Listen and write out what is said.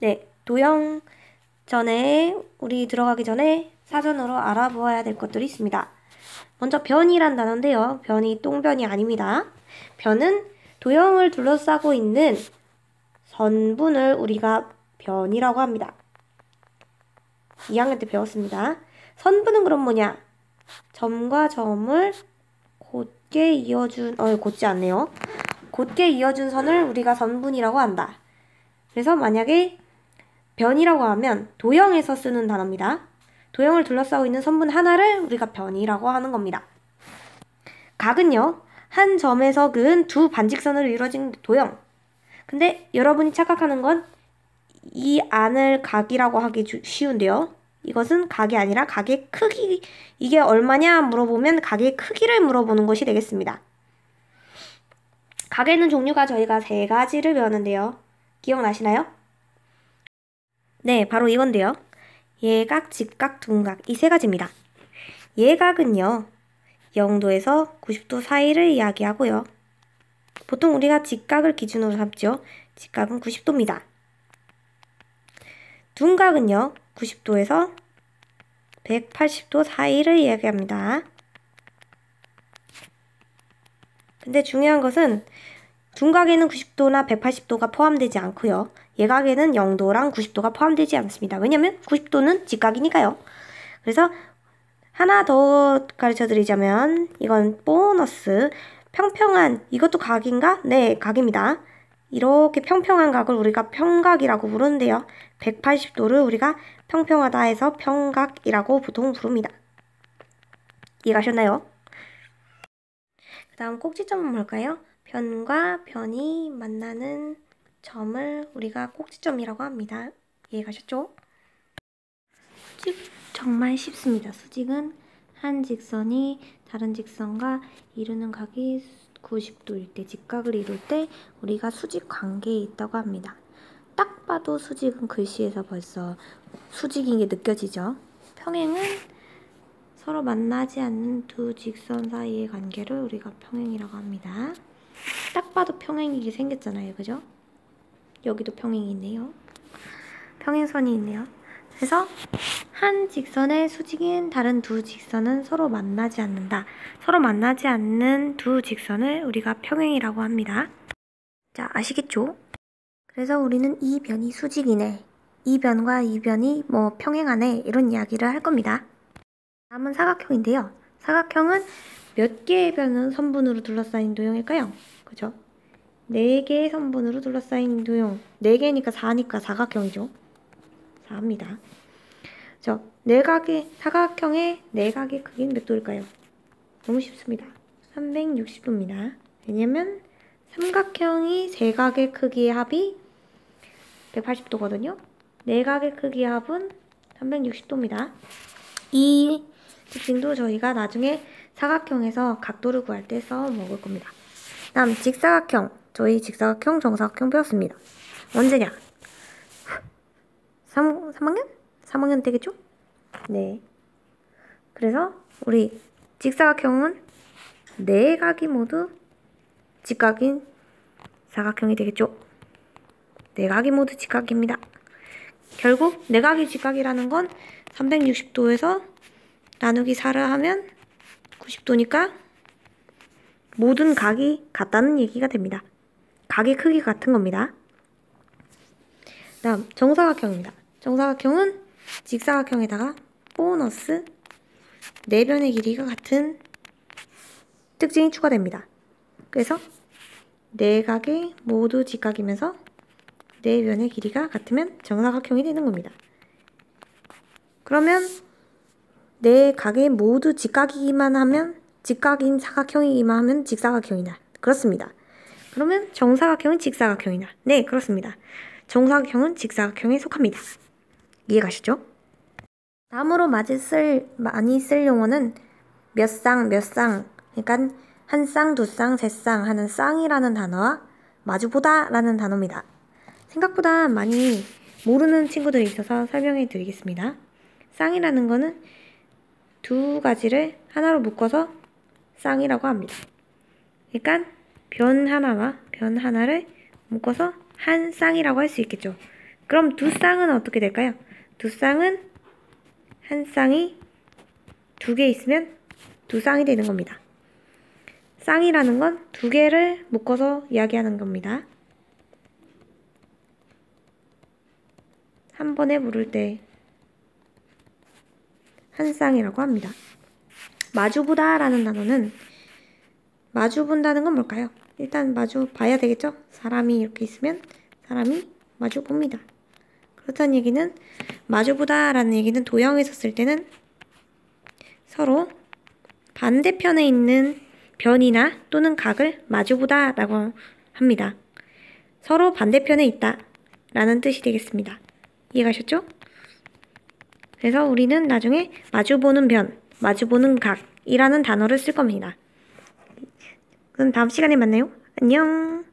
네, 도형 전에 우리 들어가기 전에 사전으로 알아보아야 될 것들이 있습니다. 먼저 변이란 단어인데요. 변이 똥변이 아닙니다. 변은 도형을 둘러싸고 있는 선분을 우리가 변이라고 합니다. 2학년 때 배웠습니다. 선분은 그럼 뭐냐? 점과 점을 곧게 이어준, 곧지 않네요. 곧게 이어준 선을 우리가 선분이라고 한다. 그래서 만약에 변이라고 하면 도형에서 쓰는 단어입니다. 도형을 둘러싸고 있는 선분 하나를 우리가 변이라고 하는 겁니다. 각은요, 한 점에서 그은 두 반직선으로 이루어진 도형. 근데 여러분이 착각하는 건 이 안을 각이라고 하기 쉬운데요. 이것은 각이 아니라 각의 크기, 이게 얼마냐 물어보면 각의 크기를 물어보는 것이 되겠습니다. 각에는 종류가 저희가 3가지를 배웠는데요. 기억나시나요? 네, 바로 이건데요. 예각, 직각, 둔각, 이 3가지입니다. 예각은요, 0도에서 90도 사이를 이야기하고요. 보통 우리가 직각을 기준으로 삼죠. 직각은 90도입니다. 둔각은요, 90도에서 180도 사이를 이야기합니다. 근데 중요한 것은 둔각에는 90도나 180도가 포함되지 않고요. 예각에는 0도랑 90도가 포함되지 않습니다. 왜냐면 90도는 직각이니까요. 그래서 하나 더 가르쳐 드리자면 이건 보너스. 평평한, 이것도 각인가? 네, 각입니다. 이렇게 평평한 각을 우리가 평각이라고 부르는데요. 180도를 우리가 평평하다 해서 평각이라고 보통 부릅니다. 이해가셨나요? 그 다음 꼭지점은 뭘까요? 변과 변이 만나는 점을 우리가 꼭지점이라고 합니다. 이해가셨죠? 수직 정말 쉽습니다. 수직은 한 직선이 다른 직선과 이루는 각이 90도일 때, 직각을 이룰 때 우리가 수직 관계에 있다고 합니다. 딱 봐도 수직은 글씨에서 벌써 수직인 게 느껴지죠? 평행은 서로 만나지 않는 두 직선 사이의 관계를 우리가 평행이라고 합니다. 딱 봐도 평행이게 생겼잖아요. 그죠? 여기도 평행이 있네요. 평행선이 있네요. 그래서 한 직선의 수직인 다른 두 직선은 서로 만나지 않는다. 서로 만나지 않는 두 직선을 우리가 평행이라고 합니다. 자, 아시겠죠? 그래서 우리는 이 변이 수직이네, 이 변과 이 변이 뭐 평행하네, 이런 이야기를 할 겁니다. 다음은 사각형인데요. 사각형은 몇 개의 변은 선분으로 둘러싸인 도형일까요? 그죠? 4개의 선분으로 둘러싸인 도형. 4개니까 4니까 사각형이죠. 4입니다. 사각형의 내각의 크기는 몇 도일까요? 너무 쉽습니다. 360도입니다. 왜냐면 삼각형이 3각의 크기의 합이 180도거든요. 4각의 크기의 합은 360도입니다. 이 특징도 저희가 나중에 사각형에서 각도를 구할 때 써먹을 겁니다. 다음 직사각형. 저희 직사각형, 정사각형 배웠습니다. 언제냐? 3학년? 3학년 되겠죠? 네. 그래서 우리 직사각형은 4각이 모두 직각인 사각형이 되겠죠? 4각이 모두 직각입니다. 결국 4각이 직각이라는 건 360도에서 나누기 4를 하면 90도니까 모든 각이 같다는 얘기가 됩니다. 각의 크기가 같은 겁니다. 다음 정사각형입니다. 정사각형은 직사각형에다가 보너스 4변의 길이가 같은 특징이 추가됩니다. 그래서 4각이 모두 직각이면서 4변의 길이가 같으면 정사각형이 되는 겁니다. 그러면 4각이 모두 직각이기만 하면, 직각인 사각형이기만 하면 직사각형이다. 그렇습니다. 그러면 정사각형은 직사각형이다. 네, 그렇습니다. 정사각형은 직사각형에 속합니다. 이해가시죠? 다음으로 많이 쓸 용어는 몇 쌍, 그러니까 한 쌍, 두 쌍, 세 쌍 하는 쌍이라는 단어와 마주보다 라는 단어입니다. 생각보다 많이 모르는 친구들이 있어서 설명해 드리겠습니다. 쌍이라는 거는 2가지를 하나로 묶어서 쌍이라고 합니다. 그러니까 변 하나와 변 하나를 묶어서 한 쌍이라고 할 수 있겠죠. 그럼 두 쌍은 어떻게 될까요? 두 쌍은 한 쌍이 두 개 있으면 두 쌍이 되는 겁니다. 쌍이라는 건 두 개를 묶어서 이야기하는 겁니다. 한 번에 물을 때 한 쌍이라고 합니다. 마주보다 라는 단어는 마주 본다는 건 뭘까요? 일단 마주 봐야 되겠죠? 사람이 이렇게 있으면 사람이 마주 봅니다. 그렇다는 얘기는 마주보다 라는 얘기는 도형에서 쓸 때는 서로 반대편에 있는 변이나 또는 각을 마주보다 라고 합니다. 서로 반대편에 있다 라는 뜻이 되겠습니다. 이해가셨죠? 그래서 우리는 나중에 마주보는 변, 마주보는 각이라는 단어를 쓸 겁니다. 그럼 다음 시간에 만나요. 안녕.